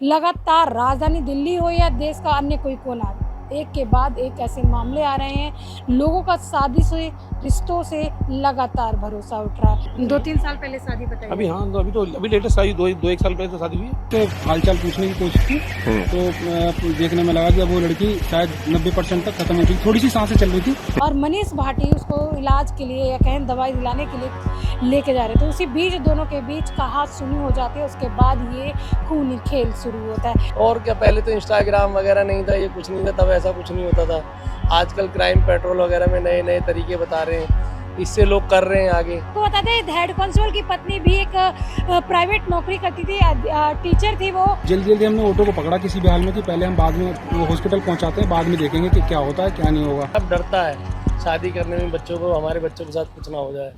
लगातार राजधानी दिल्ली हो या देश का अन्य कोई कोना, एक के बाद एक ऐसे मामले आ रहे हैं। लोगों का शादी से, रिश्तों से लगातार भरोसा उठ रहा है। 2-3 साल पहले शादी बताई अभी गई। हाँ, तो अभी लेटेस्ट आई, दो एक साल पहले तो शादी हुई है। तो हालचाल पूछने की कोशिश की तो देखने में लगा कि अब वो लड़की शायद 90% तक खत्म हो चुकी, थोड़ी सी सांसें चल रही थी। और मनीष भाटी उसको इलाज के लिए या कहें दवाई दिलाने के लिए लेके जा रहे थे। उसी बीच दोनों के बीच कहा सुनी हो जाती है। उसके बाद ये खूनी खेल शुरू होता है। और क्या, पहले तो इंस्टाग्राम वगैरह नहीं था, ये कुछ नहीं था, तब ऐसा कुछ नहीं होता था। आजकल क्राइम पेट्रोल वगैरह में नए नए तरीके बता रहे हैं, इससे लोग कर रहे हैं आगे। तो बता दें, हेड कांस्टेबल की पत्नी भी एक प्राइवेट नौकरी करती थी, टीचर थी वो। जल्दी जल्दी हमने ऑटो को पकड़ा किसी भी हाल में कि पहले हम बाद में वो हॉस्पिटल पहुंचाते हैं, बाद में देखेंगे कि क्या होता है क्या नहीं होगा। अब डरता है शादी करने में बच्चों को, हमारे बच्चों के साथ कुछ ना हो जाए।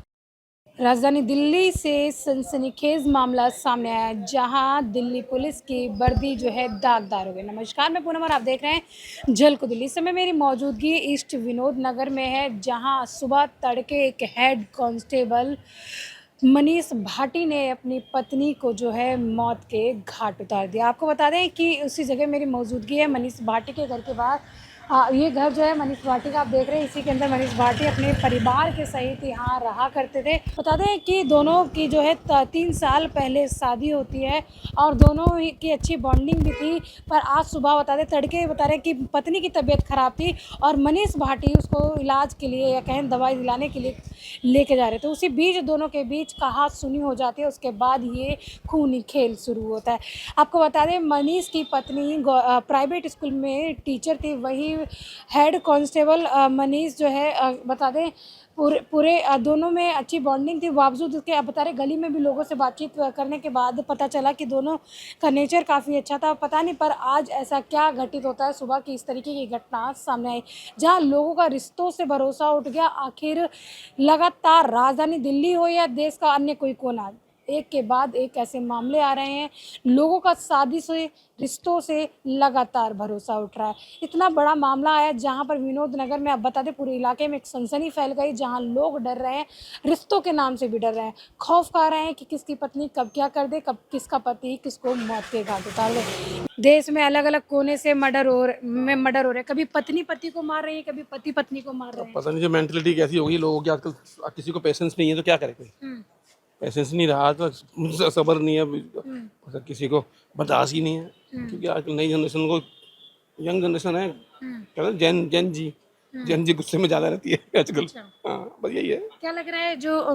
राजधानी दिल्ली से सनसनीखेज मामला सामने आया, जहां दिल्ली पुलिस की वर्दी जो है दागदार हो गई। नमस्कार, मैं पूनम और आप देख रहे हैं झलको दिल्ली। इस समय मेरी मौजूदगी ईस्ट विनोद नगर में है, जहां सुबह तड़के एक हेड कांस्टेबल मनीष भाटी ने अपनी पत्नी को जो है मौत के घाट उतार दिया। आपको बता दें कि उसी जगह मेरी मौजूदगी है, मनीष भाटी के घर के बाहर। ये घर जो है मनीष भाटी का आप देख रहे हैं, इसी के अंदर मनीष भाटी अपने परिवार के सहित यहाँ रहा करते थे। बता दें कि दोनों की जो है 3 साल पहले शादी होती है और दोनों ही की अच्छी बॉन्डिंग भी थी। पर आज सुबह बता दें, तड़के बता रहे कि पत्नी की तबीयत खराब थी और मनीष भाटी उसको इलाज के लिए या कहें दवाई दिलाने के लिए लेके जा रहे थे। उसी बीच दोनों के बीच कहा सुनी हो जाती है। उसके बाद ये खूनी खेल शुरू होता है। आपको बता दें, मनीष की पत्नी प्राइवेट स्कूल में टीचर थी, वही हेड कांस्टेबल मनीष जो है बता दें पूरे दोनों में अच्छी बॉन्डिंग थी। बावजूद उसके अब बता रहे, गली में भी लोगों से बातचीत करने के बाद पता चला कि दोनों का नेचर काफ़ी अच्छा था। पता नहीं पर आज ऐसा क्या घटित होता है सुबह की इस तरीके की घटना सामने आई, जहां लोगों का रिश्तों से भरोसा उठ गया। आखिर लगातार राजधानी दिल्ली हो या देश का अन्य कोई कोना, एक के बाद एक ऐसे मामले आ रहे हैं। लोगों का शादी से, रिश्तों से लगातार भरोसा उठ रहा है। इतना बड़ा मामला आया जहां पर विनोद नगर में, अब बता दें, पूरे इलाके में एक सनसनी फैल गई, जहां लोग डर रहे हैं, रिश्तों के नाम से भी डर रहे हैं। खौफ खा रहे हैं कि किसकी पत्नी कब क्या कर दे, कब किसका पति किसको मौत के घाट उतार दे। देश में अलग अलग कोने से मर्डर हो रहे हैं। कभी पत्नी पति को मार रही है, कभी पति पत्नी को मार रहे हैं। पता नहीं जो मेंटलिटी कैसी होगी लोगों की आजकल। किसी को पेशेंस नहीं है तो क्या करे कोई। पेशेंस नहीं रहा तो सब्र नहीं है, मतलब किसी को बर्दाश्त ही नहीं है। क्योंकि आजकल नई जनरेशन को, यंग जनरेशन है, कहते हैं जेन जी गुस्से में ज़्यादा रहती है आजकल। हाँ, बस यही है। क्या लग रहा है जो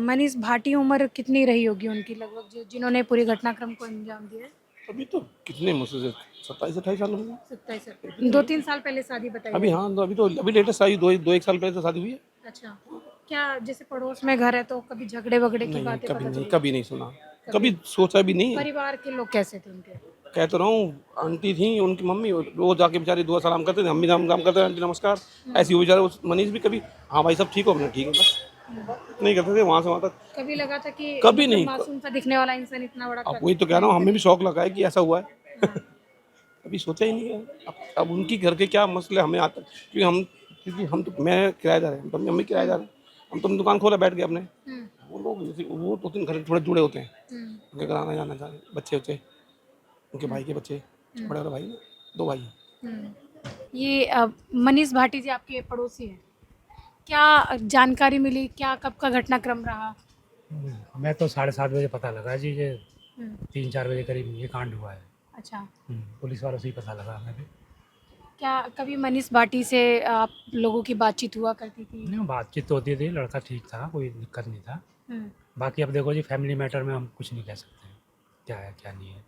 मनीष भाटी, उम्र कितनी रही होगी उनकी लगभग, जो जिन्होंने पूरी घटनाक्रम को अंजाम दिया है? अभी तो कितने मुझसे 27-28 साल होंगे। 27 2-3 साल पहले शादी बताई अभी गई। हाँ, तो अभी लेटेस्ट आई, दो एक साल पहले तो शादी हुई है। अच्छा, क्या जैसे पड़ोस में घर है तो कभी झगड़े वगड़े की नहीं, बातें पता चली? कभी नहीं सुना, कभी सोचा भी नहीं। परिवार के लोग कैसे थे उनके? कह तो रहा हूँ, आंटी थी उनकी मम्मी, वो जाके बेचारी दुआ सलाम करते थे, हम भी काम करते थे, आंटी नमस्कार। ऐसी वो बेचारा मनीष भी कभी, हाँ भाई सब ठीक हो, अपना ठीक है, बस नहीं करते थे वहाँ से वहाँ तक। कभी लगा था कि कभी मतलब नहीं। मासूम सा दिखने वाला इंसान इतना बड़ा अब वही तो कह रहा हूँ, हमें भी शौक लगा है कि ऐसा हुआ है। कभी सोचा ही नहीं है। अब उनकी घर के क्या मसले हमें आता, क्योंकि हम तो, मैं किराएदार है, तो हम भी किराएदार हैं। हम तो दुकान खोला बैठ गए अपने। वो लोग वो 2-3 घर थोड़े जुड़े होते हैं, उनके घर आना जाना जाने, बच्चे बच्चे, उनके भाई के बच्चे, बड़े वाले भाई ना, 2 भाई हैं। ये मनीष भाटी जी आपके पड़ोसी हैं, क्या जानकारी मिली, क्या कब का घटनाक्रम रहा? मैं तो 7:30 बजे पता लगा जी, ये हम्म, 3-4 बजे करीब ये कांड हुआ है। अच्छा, पुलिस वालों से ही पता लगा हमें भी। क्या कभी मनीष भाटी से आप लोगों की बातचीत हुआ करती थी? नहीं, बातचीत तो होती थी, लड़का ठीक था, कोई दिक्कत नहीं था। हम्म, बाकी अब देखो जी, फैमिली मैटर में हम कुछ नहीं कह सकते हैं, क्या है क्या नहीं है।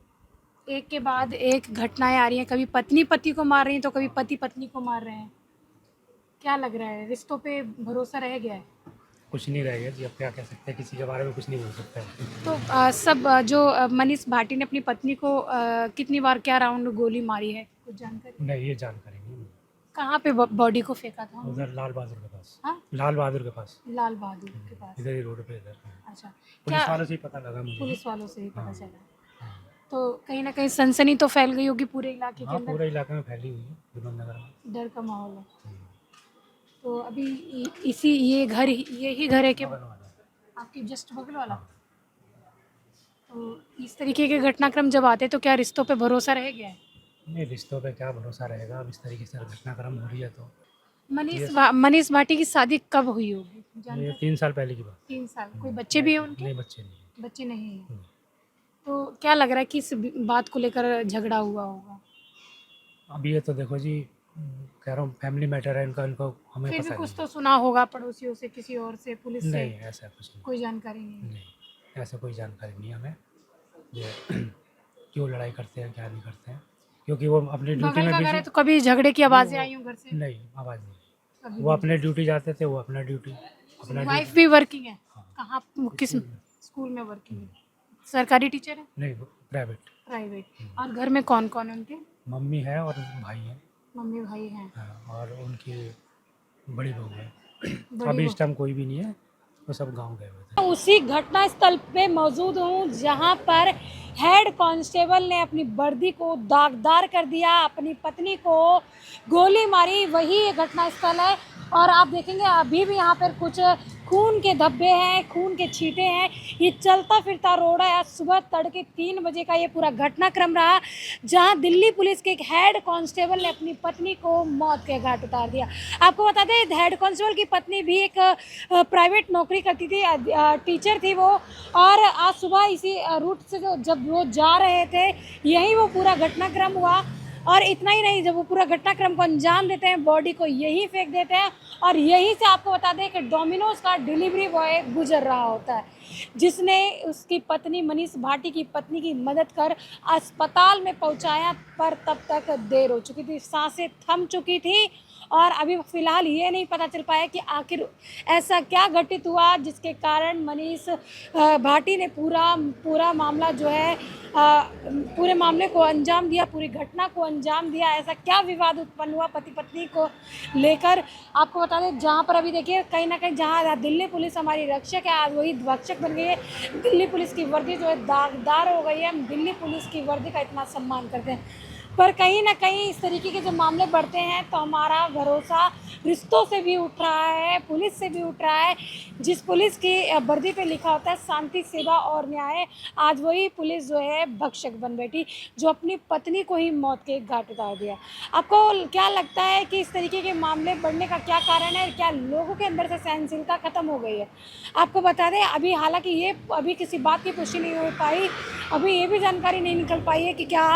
एक के बाद एक घटनाएं आ रही हैं, कभी पत्नी पति को मार रही है तो कभी पति पत्नी को मार रहे हैं। क्या लग रहा है, रिश्तों पे भरोसा रह गया है? कुछ नहीं रह गया जी, अब क्या कह सकते हैं, किसी के बारे में कुछ नहीं बोल सकते हैं। तो जो मनीष भाटी ने अपनी पत्नी को कितनी बार, क्या राउंड गोली मारी है, कुछ जानकारी? नहीं, ये जानकारी नहीं है। कहाँ पे बॉडी को फेंका था? उधर लाल बहादुर के पास। हाँ, लाल बहादुर के पास, लाल बहादुर के पास। इधर ही रोड पे इधर। अच्छा, पुलिस क्या वालों से ही पता लगा मुझे। पुलिस वालों से ही पता हाँ। चला? तो कहीं ना कहीं सनसनी तो फैल गई होगी पूरे इलाके के हाँ, अंदर, पूरे इलाके में फैली हुई है, विनोद नगर में। डर का माहौल है। तो अभी इसी यही घर है कि बगल वाला। आपकी जस्ट बगल वाला? तो इस तरीके के घटनाक्रम जब आते हैं तो क्या रिश्तों पे भरोसा रह गया है? नहीं, रिश्तों पे क्या भरोसा रहेगा, अब इस तरीके से घटनाक्रम हो रही है तो। मनीष भाटी की शादी कब हुई होगी जानते ये हैं? 3 साल पहले की बात। 3 साल। कोई बच्चे भी हैं उनके? नहीं, बच्चे नहीं। बच्चे नहीं हैं। नहीं। तो क्या लग रहा है कि इस बात को लेकर झगड़ा हुआ होगा? अब ये तो देखो जी, कह रहा हूँ फैमिली मैटर है इनका, हमें फिर भी पता कुछ नहीं। तो सुना होगा पड़ोसियों से, किसी और से, पुलिस से? नहीं, ऐसा कुछ नहीं। कोई जानकारी नहीं? नहीं, ऐसा कोई जानकारी नहीं हमें ये क्यों लड़ाई करते हैं, क्या नहीं करते हैं, क्योंकि वो अपनी ड्यूटी बगल में वगैरह बिजी। तो कभी झगड़े की आवाजें आई हों घर से? नहीं, आवाज़ नहीं। कभी वो अपने ड्यूटी जाते थे, वो अपना ड्यूटी अपना वाइफ भी वर्किंग है? हाँ। कहाँ, किस स्कूल में वर्किंग है? सरकारी टीचर है? नहीं, प्राइवेट। प्राइवेट। और घर में कौन कौन है उनके? मम्मी है और भाई है। मम्मी भाई हैं? हाँ, और उनकी बड़ी बहू है। बड़ी अभी बहू। इस टाइम कोई भी नहीं है, वो सब गांव गए हुए थे। उसी घटना स्थल पे मौजूद हूँ जहाँ पर हेड कांस्टेबल ने अपनी वर्दी को दागदार कर दिया, अपनी पत्नी को गोली मारी, वही ये घटना स्थल है। और आप देखेंगे अभी भी यहाँ पर कुछ खून के धब्बे हैं, खून के छींटे हैं। ये चलता फिरता रोड है। आज सुबह तड़के 3 बजे का ये पूरा घटनाक्रम रहा जहाँ दिल्ली पुलिस के एक हेड कांस्टेबल ने अपनी पत्नी को मौत के घाट उतार दिया। आपको बता दें हेड कांस्टेबल की पत्नी भी एक प्राइवेट नौकरी करती थी, टीचर थी वो। और आज सुबह इसी रूट से जब वो जा रहे थे यही वो पूरा घटनाक्रम हुआ। और इतना ही नहीं, जब वो पूरा घटनाक्रम को अंजाम देते हैं बॉडी को यहीं फेंक देते हैं। और यहीं से आपको बता दें कि डोमिनोज का डिलीवरी बॉय गुजर रहा होता है जिसने उसकी पत्नी मनीष भाटी की पत्नी की मदद कर अस्पताल में पहुंचाया, पर तब तक देर हो चुकी थी, सांसें थम चुकी थी। और अभी फ़िलहाल ये नहीं पता चल पाया कि आखिर ऐसा क्या घटित हुआ जिसके कारण मनीष भाटी ने पूरा मामला जो है पूरे मामले को अंजाम दिया, पूरी घटना को अंजाम दिया। ऐसा क्या विवाद उत्पन्न हुआ पति पत्नी को लेकर, आपको बता दें जहाँ पर अभी देखिए कहीं ना कहीं जहाँ दिल्ली पुलिस हमारी रक्षक है आज वही भक्षक बन गई है। दिल्ली पुलिस की वर्दी जो है दागदार हो गई है। हम दिल्ली पुलिस की वर्दी का इतना सम्मान करते हैं, पर कहीं ना कहीं इस तरीके के जब मामले बढ़ते हैं तो हमारा भरोसा रिश्तों से भी उठ रहा है, पुलिस से भी उठ रहा है। जिस पुलिस की वर्दी पे लिखा होता है शांति, सेवा और न्याय, आज वही पुलिस जो है भक्षक बन बैठी जो अपनी पत्नी को ही मौत के घाट उतार दिया। आपको क्या लगता है कि इस तरीके के मामले बढ़ने का क्या कारण है? क्या लोगों के अंदर से सहनशीलता खत्म हो गई है? आपको बता दें अभी हालांकि ये अभी किसी बात की पुष्टि नहीं हो पाई, अभी ये भी जानकारी नहीं निकल पाई है कि क्या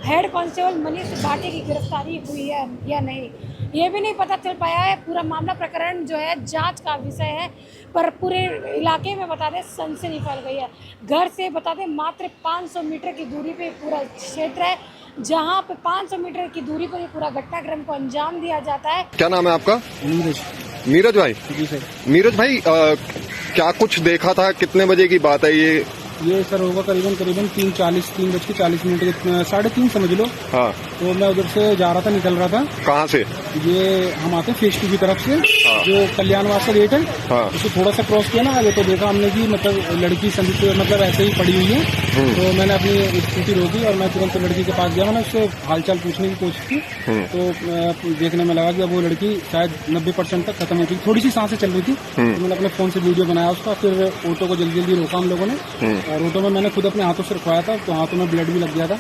हेड कांस्टेबल मनीष भाटी की गिरफ्तारी हुई है या नहीं, ये भी नहीं पता चल पाया है। पूरा मामला प्रकरण जो है जांच का विषय है, पर पूरे इलाके में बता दें सनसनी फैल गई है। घर से बता दें मात्र 500 मीटर की दूरी पे पूरा क्षेत्र है जहां पे 500 मीटर की दूरी पर ये पूरा घटनाक्रम को अंजाम दिया जाता है। क्या नाम है आपका? नीरज। नीरज भाई। जी सर। नीरज भाई, क्या कुछ देखा था? कितने बजे की बात है ये सर होगा करीबन 3:40 के 3:30 समझ लो। हाँ। तो मैं उधर से जा रहा था, निकल रहा था। कहाँ से? ये हम आते हैं फेस 2 की तरफ से। हाँ। जो कल्याणवास का गेट है, हाँ। उसे थोड़ा सा क्रॉस किया ना आगे, तो देखा हमने कि मतलब लड़की संदिग्ध मतलब ऐसे ही पड़ी हुई है। तो मैंने अपनी स्कूटी रोकी और मैं तुरंत लड़की के पास गया। मैंने उससे हालचाल पूछने की कोशिश की तो देखने में लगा कि अब वो लड़की शायद 90% तक खत्म हो चुकी, थोड़ी सी सांसें चल रही थी। तो मैंने अपने फोन से वीडियो बनाया उसका, फिर ऑटो को जल्दी जल्दी रोका हम लोगों ने। और ऑटो में मैंने खुद अपने हाथों से रखवाया था, तो हाथों में ब्लड भी लग गया था।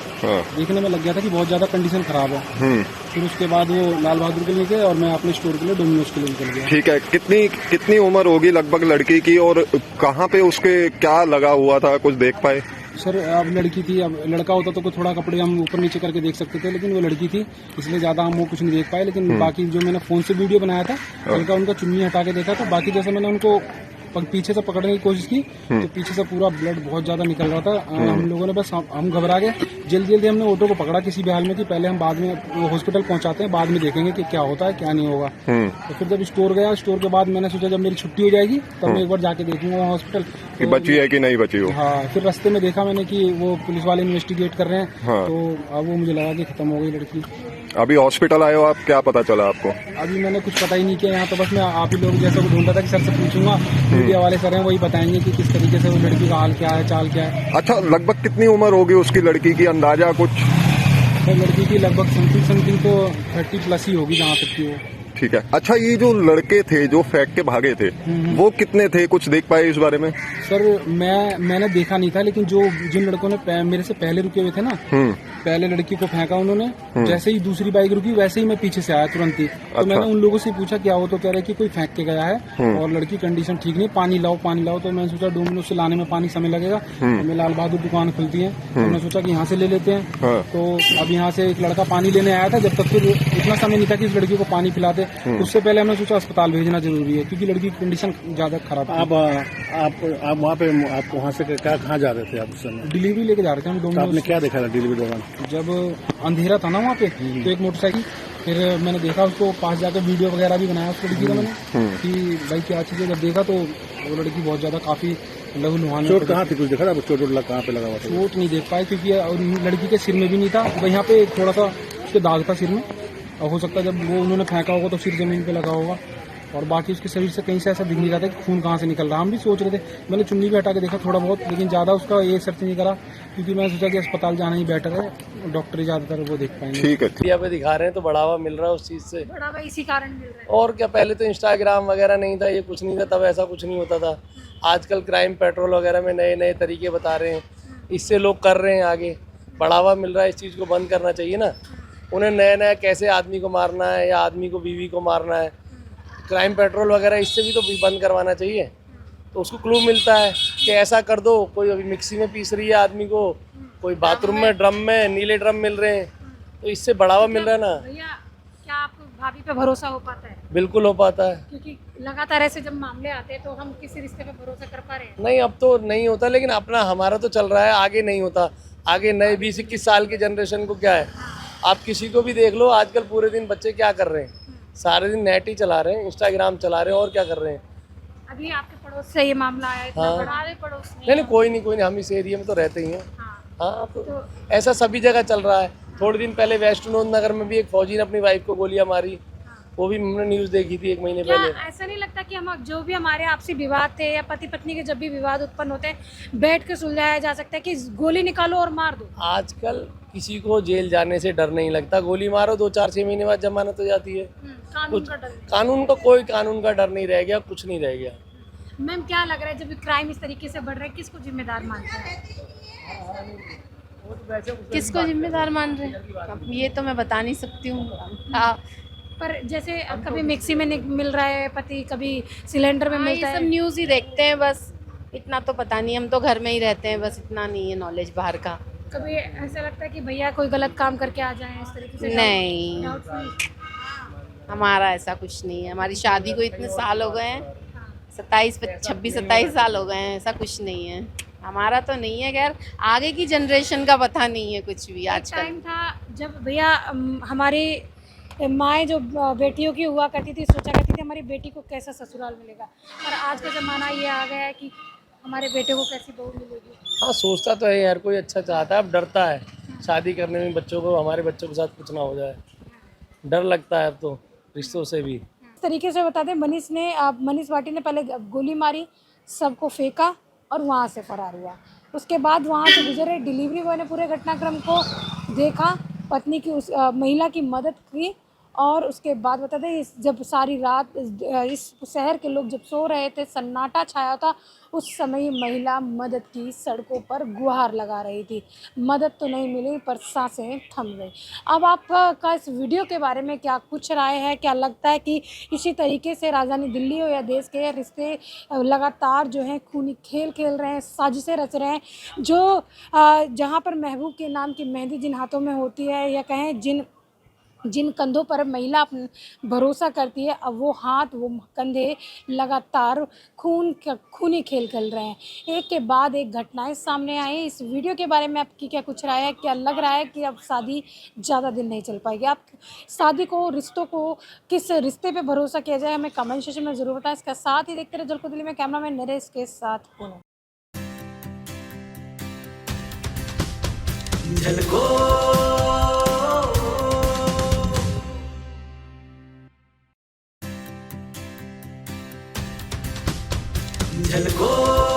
देखने में लग गया था कि बहुत ज्यादा कंडीशन खराब है। फिर उसके बाद वो लाल बहादुर के लिए गए और मैं अपने स्टोर के लिए डोमिनोज के लिए निकल गया। ठीक है, कितनी उम्र होगी लगभग लड़की की, और कहाँ पे उसके क्या लगा हुआ था, कुछ देख पाए? सर अब लड़की थी, अब लड़का होता तो थोड़ा कपड़े हम ऊपर नीचे करके देख सकते थे, लेकिन वो लड़की थी इसलिए ज्यादा हम वो कुछ नहीं देख पाए। लेकिन बाकी जो मैंने फोन से वीडियो बनाया था, हल्का उनका चुन्नी हटा के देखा था। बाकी जैसे मैंने उनको पीछे से पकड़ने की कोशिश की तो पीछे से पूरा ब्लड बहुत ज्यादा निकल रहा था। हम लोगों ने बस हम घबरा गए, जल्दी जल्दी हमने ऑटो को पकड़ा किसी भी हाल में कि पहले हम बाद में हॉस्पिटल पहुंचाते हैं, बाद में देखेंगे कि क्या होता है क्या नहीं होगा। तो फिर जब स्टोर गया, स्टोर के बाद मैंने सोचा जब मेरी छुट्टी हो जाएगी तब मैं एक बार जाके देखूंगा वहाँ हॉस्पिटल कि बची है कि नहीं बची हो। हाँ, फिर रास्ते में देखा मैंने कि वो पुलिस वाले इन्वेस्टिगेट कर रहे हैं। हाँ। तो अब वो मुझे लगा कि खत्म हो गई लड़की। अभी हॉस्पिटल आए हो आप, क्या पता चला आपको? अभी मैंने कुछ पता ही नहीं किया यहाँ, तो बस मैं आप ही लोग जैसा को ढूंढ रहा था कि सर से पूछूंगा, मीडिया वाले सर हैं वही बताएंगे कि किस तरीके से वो लड़की का हाल क्या है, चाल क्या है। अच्छा, लगभग कितनी उम्र होगी उसकी लड़की की, अंदाजा कुछ? सर लड़की की लगभग समथिंग तो 30+ ही होगी जहाँ तक की वो। ठीक है। अच्छा, ये जो लड़के थे जो फेंक के भागे थे वो कितने थे, कुछ देख पाए इस बारे में? सर मैंने देखा नहीं था, लेकिन जिन लड़कों ने मेरे से पहले रुके हुए थे ना, पहले लड़की को फेंका उन्होंने, जैसे ही दूसरी बाइक रुकी वैसे ही मैं पीछे से आया तुरंत ही। तो मैंने उन लोगों से पूछा क्या हो, तो कह रहे कि कोई फेंक के गया है और लड़की कंडीशन ठीक नहीं, पानी लाओ पानी लाओ। तो मैंने सोचा डोमिनोज से लाने में पानी समय लगेगा, हमें लाल बहादुर दुकान खुलती है, तो मैंने सोचा कि यहाँ से ले लेते हैं। तो अब यहाँ से एक लड़का पानी लेने आया था, जब तक फिर इतना समय नहीं था कि इस लड़की को पानी पिलाते, उससे पहले हमने सोचा अस्पताल भेजना जरूरी है क्योंकि लड़की की कंडीशन ज्यादा खराब है। आप वहाँ पे आप वहाँ से क्या कहाँ जा रहे थे आप उस समय? डिलीवरी लेके जा रहे थे हम तो डोमिनोज। आपने क्या देखा था डिलीवरी दौरान? जब अंधेरा था ना वहाँ पे, तो एक मोटरसाइकिल, फिर मैंने देखा उसको, पास जाकर वीडियो वगैरह भी बनाया उस लड़की का मैंने कि भाई क्या चीज़ है। जब देखा तो वो लड़की बहुत ज्यादा काफी लहू लुहान। चोट कहाँ थी, कुछ देखा था? चोट कहाँ पे लगा हुआ था? चोट नहीं देख पाए क्योंकि लड़की के सिर में भी नहीं था, वह यहाँ पे थोड़ा सा उसके दाग था सिर में, और हो सकता है जब वो उन्होंने फेंका होगा तो सिर जमीन पे लगा होगा, और बाकी उसके शरीर से कहीं से ऐसा दिख नहीं रहा था कि खून कहाँ से निकल रहा। हम भी सोच रहे थे, मैंने चुन्नी भी हटा के देखा थोड़ा बहुत, लेकिन ज़्यादा उसका ये सर्च नहीं करा क्योंकि मैंने सोचा कि अस्पताल जाना ही बेटर है, डॉक्टर ही ज़्यादातर वो देख पाएंगे। ठीक है। मीडिया पे दिखा रहे हैं तो बढ़ावा मिल रहा है उस चीज़ से, बढ़ावा इसी कारण मिल रहा है। और क्या। पहले तो इंस्टाग्राम वगैरह नहीं था, ये कुछ नहीं था, तब ऐसा कुछ नहीं होता था। आजकल क्राइम पेट्रोल वगैरह में नए नए तरीके बता रहे हैं, इससे लोग कर रहे हैं आगे, बढ़ावा मिल रहा है। इस चीज़ को बंद करना चाहिए ना, उन्हें नया नया कैसे आदमी को मारना है या आदमी को बीवी को मारना है, क्राइम पेट्रोल वगैरह इससे भी तो बंद करवाना चाहिए। तो उसको क्लू मिलता है कि ऐसा कर दो, कोई अभी मिक्सी में पीस रही है आदमी को, कोई बाथरूम में ड्रम में नीले ड्रम मिल रहे हैं, तो इससे बढ़ावा मिल रहा है ना। भैया क्या आपको भाभी पे भरोसा हो पाता है? बिल्कुल हो पाता है। क्योंकि लगातार ऐसे जब मामले आते हैं तो हम किसी रिश्ते पे भरोसा कर पा रहे हैं? नहीं, अब तो नहीं होता, लेकिन अपना हमारा तो चल रहा है, आगे नहीं होता। आगे नए 20-21 साल की जनरेशन को क्या है, आप किसी को भी देख लो, आजकल पूरे दिन बच्चे क्या कर रहे हैं, सारे दिन नेट ही चला रहे हैं, इंस्टाग्राम चला रहे हैं, और क्या कर रहे हैं। अभी आपके पड़ोस से ये मामला आया, इतना हाँ। बड़ा है पड़ोस में। नहीं, कोई नहीं, हम इस एरिया में तो रहते ही हैं। हाँ। हाँ, तो ऐसा सभी जगह चल रहा है। थोड़े दिन पहले वेस्ट विनोद नगर में भी एक फौजी ने अपनी वाइफ को गोलियां मारी, वो भी हमने न्यूज़ देखी थी 1 महीने क्या पहले। ऐसा नहीं लगता कि हम जो भी हमारे आपसी विवाद थे या पति पत्नी के जब भी विवाद उत्पन्न होते हैं, बैठ के सुलझाया जा सकता है कि गोली निकालो और मार दो? आजकल किसी को जेल जाने से डर नहीं लगता, गोली मारो 2-4-6 महीने बाद जमानत हो जाती है। कानून का डर नहीं। कानून का डर नहीं रह गया, कुछ नहीं रह गया। मैम क्या लग रहा है जब क्राइम इस तरीके से बढ़ रहा है, किसको जिम्मेदार मानते हैं? किसको जिम्मेदार मान रहे हैं अब ये तो मैं बता नहीं सकती हूँ। हाँ, पर जैसे कभी मिक्सी में मिल रहा है पति, कभी सिलेंडर में हाँ, मिलता ये सब है। न्यूज़ ही देखते हैं बस, इतना तो पता नहीं, हम तो घर में ही रहते हैं, बस इतना नहीं है नॉलेज बाहर का। कभी ऐसा लगता है कि भैया कोई गलत काम करके आ जाए इस तरीके से? नहीं, डाउटफुल। हमारा ऐसा कुछ नहीं है, हमारी शादी को इतने साल हो गए हैं, 26-27 साल हो गए हैं, ऐसा कुछ नहीं है हमारा तो नहीं है। खैर आगे की जनरेशन का पता नहीं है कुछ भी। आजकल टाइम था जब भैया हमारी माएँ जो बेटियों की हुआ करती थी, सोचा करती थी हमारी बेटी को कैसा ससुराल मिलेगा, और आज का ज़माना ये आ गया है कि हमारे बेटे को कैसी बहू मिलेगी। हाँ, सोचता तो है यार, कोई अच्छा चाहता है, अब डरता है शादी करने में, बच्चों को, हमारे बच्चों के साथ कुछ ना हो जाए, डर लगता है अब तो रिश्तों से भी। इस तरीके से बता दें, मनीष भाटी ने पहले गोली मारी, सबको फेंका और वहाँ से फरार हुआ। उसके बाद वहाँ से गुजरे डिलीवरी बॉय ने पूरे घटनाक्रम को देखा, पत्नी की उस महिला की मदद की, और उसके बाद बता दें जब सारी रात इस शहर के लोग जब सो रहे थे, सन्नाटा छाया था, उस समय महिला मदद की सड़कों पर गुहार लगा रही थी। मदद तो नहीं मिली पर सांसें थम गई। अब आपका इस वीडियो के बारे में क्या कुछ राय है? क्या लगता है कि इसी तरीके से राजधानी दिल्ली हो या देश के रिश्ते लगातार जो हैं खूनी खेल खेल रहे हैं, साजिशें रच रहे हैं, जो जहाँ पर महबूब के नाम की मेहंदी जिन हाथों में होती है, या कहें जिन कंधों पर महिला भरोसा करती है, अब वो हाथ, वो कंधे लगातार खूनी खेल खेल रहे हैं। एक के बाद एक घटनाएं सामने आई। इस वीडियो के बारे में आपकी क्या कुछ राय है? क्या लग रहा है कि अब शादी ज़्यादा दिन नहीं चल पाएगी? आप शादी को, रिश्तों को, किस रिश्ते पे भरोसा किया जाए, हमें कमेंट सेक्शन में ज़रूर बताएं। इसका साथ ही देखते रहे जल को दिल्ली में, कैमरामैन नरेश के साथ पूनम। झलको